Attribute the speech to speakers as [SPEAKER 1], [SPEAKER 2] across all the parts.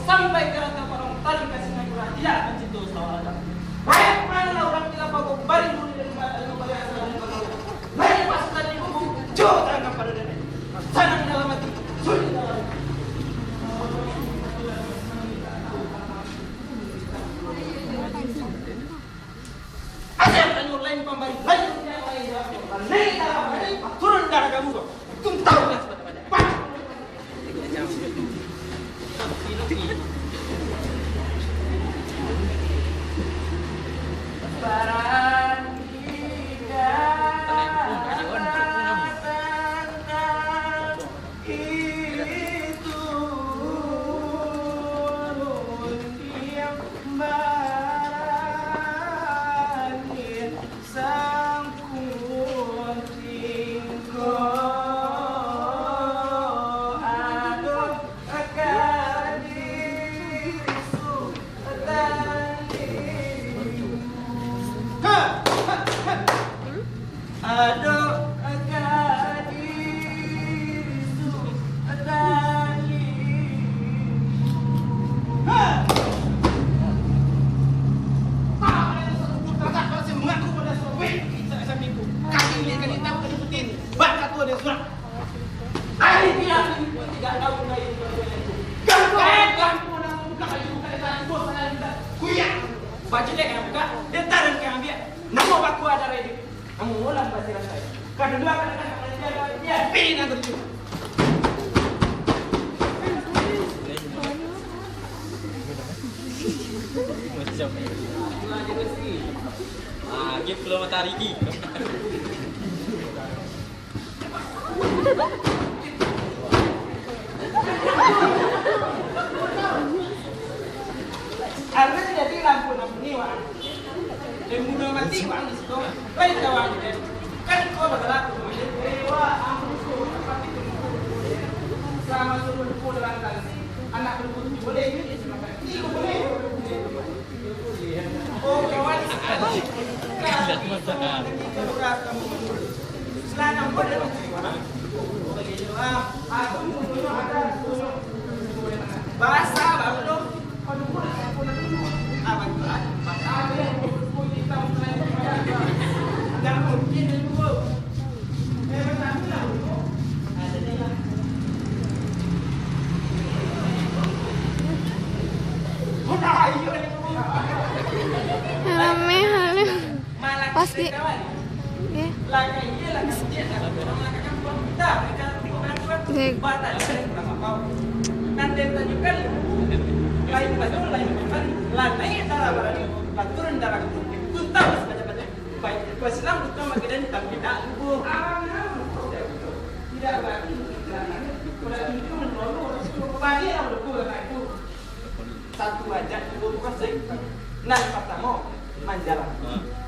[SPEAKER 1] Sampai ke rata orang tali kasih naiklah tidak mencintu saudara. Baik mana orang kita bawa balik dulu dari kembali asal baik pasukan ibu jauh terangkan pada nenek. Sana di dalam hati, sulit dalam. Asal tanya lain pembari, lain yang lain naik dalam hati, turun darah kamu. Tum tahu kan sebenarnya. Pak. Barang Aduh, kadirisu adani. Kakak masih mengaku pada suami suamiku. Kaki ini kan hitam kan putih. Bakat tua dan surat. Hari dia tidak tahu lagi itu. Gampu nak buka kayu buka itu bos saya kita. Kuyak. Baju dia kan buka. Dia tarik ke ambil. Nama baku ada ready. Kamu ulang pasti rasanya. Kedua kadang-kadang dia pilih yang terjun.
[SPEAKER 2] Macam ni. Lagi mesti. Game belum matahari ki.
[SPEAKER 1] Anda tidak lampu ni wah. Dia mudah mati wang di situ. Baik kawan dia. Kan kau berlaku. Dewa ampuku seperti itu. Sama suruh aku dalam tansi. Anak berbuat boleh ini ini boleh. Oh kawan. Tidak masalah. Selama kau dalam bahasa baru dong. Aduh, aku nak dulu. Apa tu? Ada kita dan mungkin dulu. Ada ni lah.
[SPEAKER 3] Rame halo. Pasti. Ya.
[SPEAKER 1] Nanti tunjukkan lain betul lain bukan naik darah barang turun darah itu tahu sebaca-baca baik Islam itu makin tapi tidak lupa tidak berarti kalau itu menolak bagi yang betul itu satu aja itu bukan sih nah pertama manjalah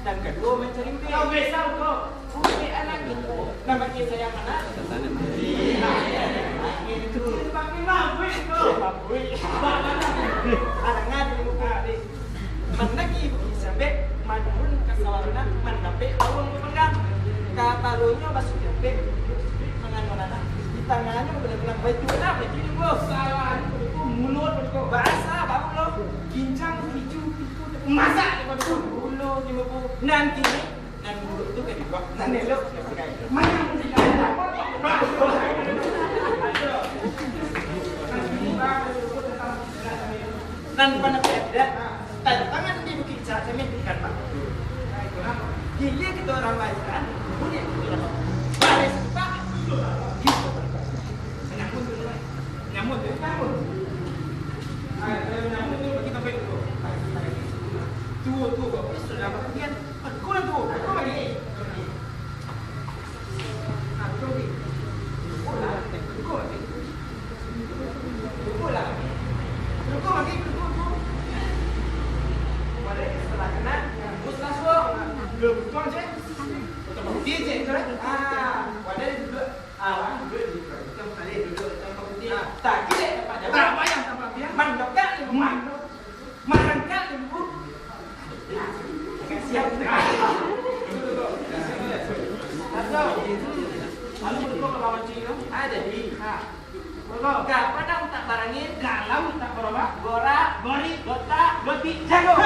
[SPEAKER 1] dan kedua mencari uang kau besar kau punya anak itu namanya saya mana itu pakai mabuk kau mabuk anak di muka deh menagi sampai madun kasawarna mendapat awang pegang katalunya masuk sampai menganggap di tangannya benar-benar baju apa jadi bos salah itu mulut itu bahasa baru lo kincang hijau masak itu dulu di buku nanti dan mulut itu kayak dibuat nanti lo mana dan pada beda tanda tangan di bukit saya menunjukkan pak. Gila kita orang belajar, kemudian kita dapat baris pak. Gitu. Nyamun tu, nyamun tu, nyamun. Nyamun tu bagi sampai tu. Tu, sudah bagian. Kau lah tu, kau bagi. Kau bagi. Kau lagi. Setelah kena, bus masuk. Betul je. Dia je, correct? Wadah duduk. Duduk di tempat tadi, duduk di tempat putih. Tak gila dapat jawab. Tak bayang sama dia. Mandokkan ni, marangkan ni bu. Siap. Lalu berikut ke bawah cik tu. Ada di. Gak padang tak barangin. Kalau tak berapa? Gorak, gori, gotak, goti, jago.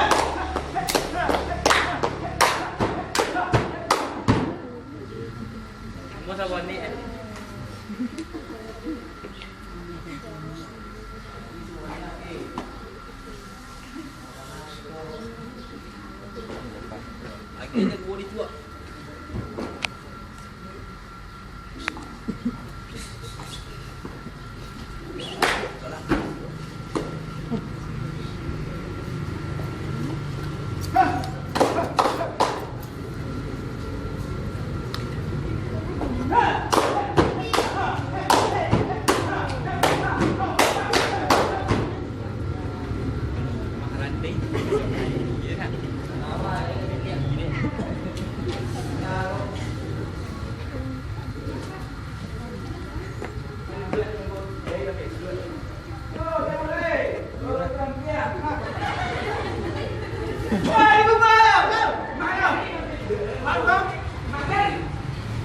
[SPEAKER 2] Mau sabar ni akhirnya gua ditua.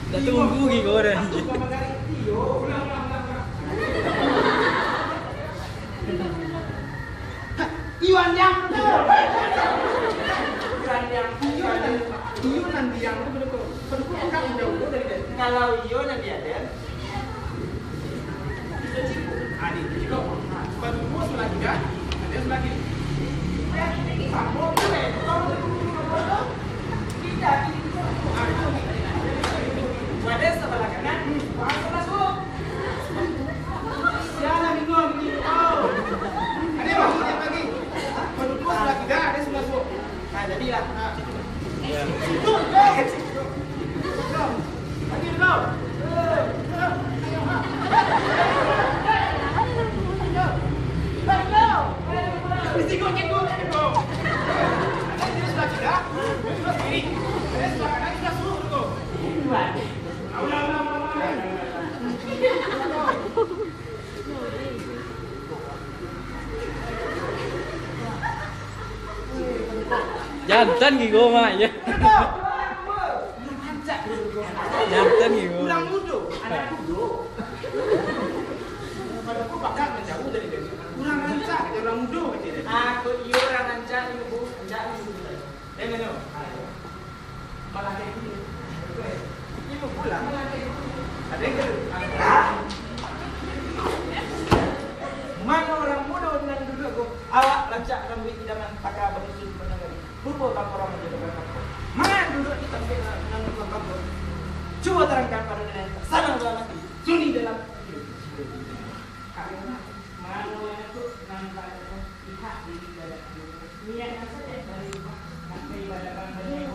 [SPEAKER 2] Dah tunggu lagi kau dah.
[SPEAKER 1] Iwan yang Iyo nanti yang pendukung kan jauh dari dia. Kalau Iyo nanti ada Adi juga pendukung lagi kan ada lagi sama boleh tidak wadah sebelah kanan masuk masuk siapa bingung ada lagi pendukung lagi kan ada sebelah masuk nah jadilah lagi dulu
[SPEAKER 2] Jantan gitu maknya. Jantan gitu.
[SPEAKER 1] Kurang muda, anak muda. Pada aku pakai menjauh dari dia. Kurang rancak, dia orang muda macam ni. Aku iyo orang rancak ni bu, rancak ni. Dengar no. Malah kayak gini. Ibu pulang. Ada ke? Mana orang muda dengan dulu aku. Awak rancak rambut idaman pakai bersusun menengah. Purbo bang orang menjadi bangkok. Mana dulu kita dengan bangkok. Coba terangkan pada dunia. Sana dalam hati. Suni dalam. Karena mana itu nampak pihak di dalam. Niatnya saja dari sampai pada bangkoknya.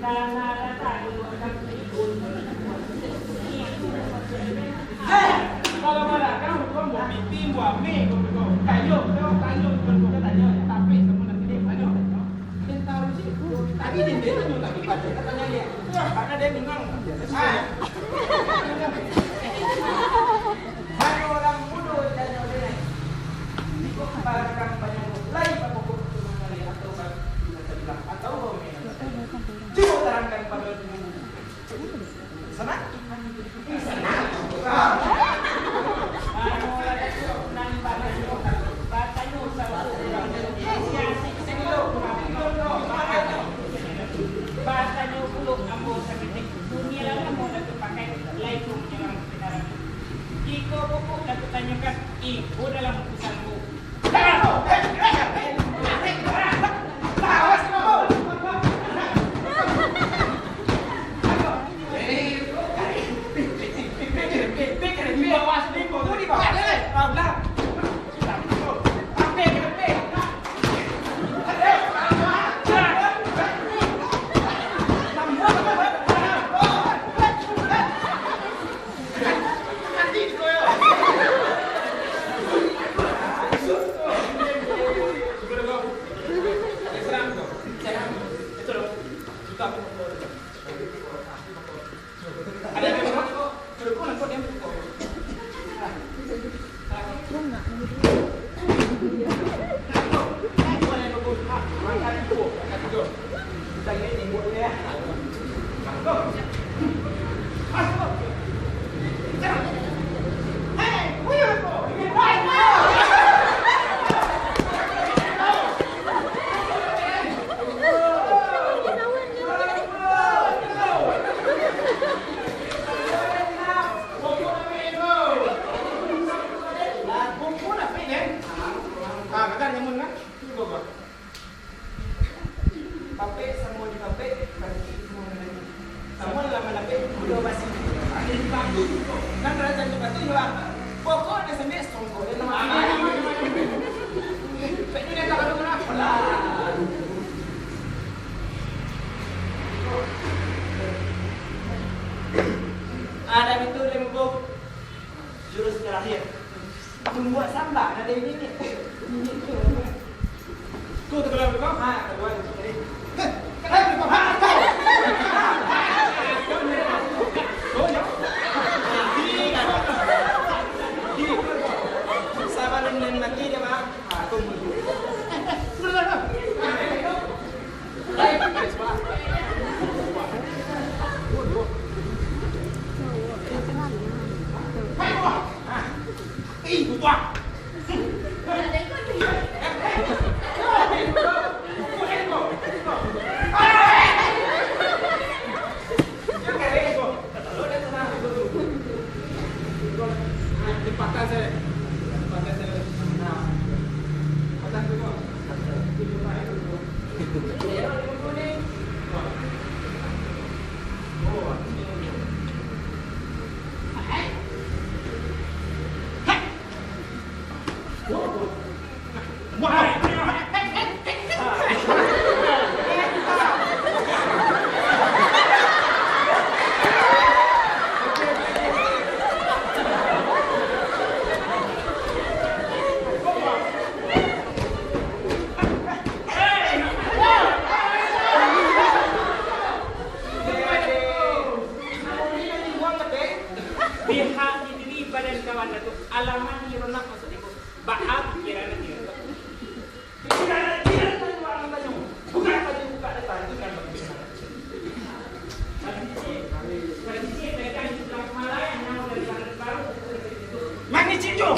[SPEAKER 1] Nana datang akan ikut. Kalau mana kamu mau bimbing buat me kau kayu kau tanya tapi semua nanti dia tanya tahu sih tadi dia tanya lagi katanya dia karena dia bingung mana orang muda tanya dia ikut barang banyak lain apa pun kali atau coba terangkan pada sana Bahasa Bang. Pokoknya sampai songkok dan nama. Pak ni tak ada kenapa lah. Ada itu lembok jurus terakhir. Membuat sambal ada ini ni. Tu terkeluar kau? Ha, keluar tadi. Kenapa kau? Ha. Sabaran dan mati dia bang. Ha, tunggu dulu. Baik, sebab. Ih, buat. Patah saya. Patah saya. Nah. Patah tu kau. Ya, ini. Oh. Hai. Hai. Wah.
[SPEAKER 2] Pihak diri badan kawan itu alaman hironak masuk itu bahag kirana dia.
[SPEAKER 1] Bukan pada buka depan itu kan bagaimana?
[SPEAKER 2] Kondisi mereka di sebelah Malaya yang dari baru.
[SPEAKER 1] Mani cinju.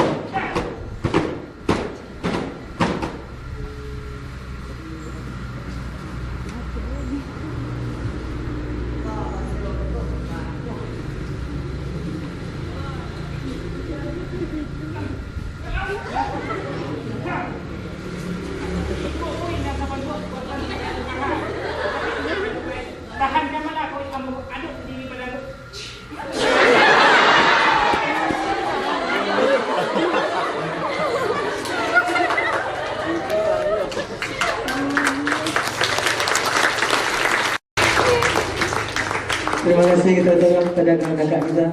[SPEAKER 2] Tahan kamu lah kau kamu aduk di badan tu.
[SPEAKER 4] Terima kasih kita ucapkan kepada kakak-kakak kita.